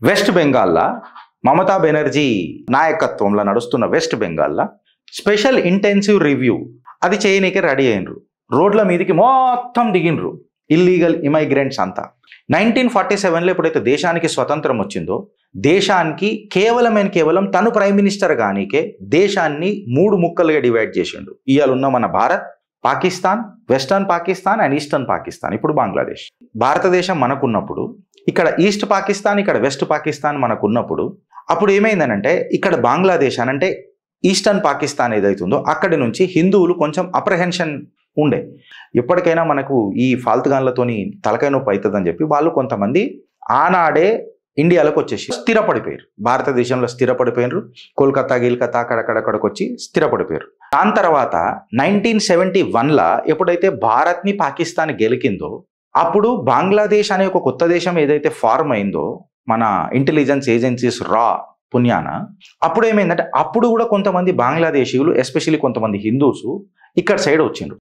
West బెంగాల్లా Mamata Banerjee నాయకత్వంలో నడుస్తున్న west బెంగాల్లా special intensive review అది చేయనీకే రెడీ అయినరు. రోడ్ల మీదకి మొత్తం దిగినరు ఇల్లీగల్ ఇమైగ్రెంట్స్ అంతా. 1947లో ఎప్పుడైతే దేశానికి స్వతంత్రం వచ్చిందో దేశానికి కేవలం తను ప్రైమ్ మినిస్టర్ గానీకే దేశాన్ని 3 ముక్కలుగా డివైడ్ చేసిండు. ఇవాళ ఉన్న మన Bharat, Pakistan, western Pakistan and eastern Pakistan, ఇప్పుడు బంగ్లాదేశ్. భారతదేశం మనకున్నప్పుడు ఇక్కడ ఈస్ట్ పాకిస్తాన్, ఇక్కడ వెస్ట్ పాకిస్తాన్ మనకున్నప్పుడు అప్పుడు ఏమైందనంటే ఇక్కడ బంగ్లాదేశ్ అంటే ఈస్టర్న్ పాకిస్తాన్ ఏదైతుందో అక్కడి నుంచి హిందువులు కొంచెం అప్రహెన్షన్ ఉండే. ఎప్పటికైనా మనకు ఈ ఫాల్తుగాన్లతోని తలకాయ నొప్పి అవుతుందని చెప్పి వాళ్ళు కొంతమంది ఆనాడే ఇండియాలోకి వచ్చేసి స్థిరపడిపోయారు. భారతదేశంలో స్థిరపడిపోయినారు. కోల్కతా గిల్కతా అక్కడక్కడికి వచ్చి స్థిరపడిపోయారు. దాని తర్వాత 1971లా ఎప్పుడైతే భారత్ని పాకిస్తాన్ గెలికిందో అప్పుడు బంగ్లాదేశ్ అనే ఒక కొత్త దేశం ఏదైతే ఫార్మ్ అయిందో మన ఇంటెలిజెన్స్ ఏజెన్సీస్ రా పుణ్యాన, అప్పుడు ఏమైందంటే అప్పుడు కూడా కొంతమంది బంగ్లాదేశీయులు ఎస్పెషల్లీ కొంతమంది హిందూస్ ఇక్కడ సైడ్ వచ్చిండ్రు.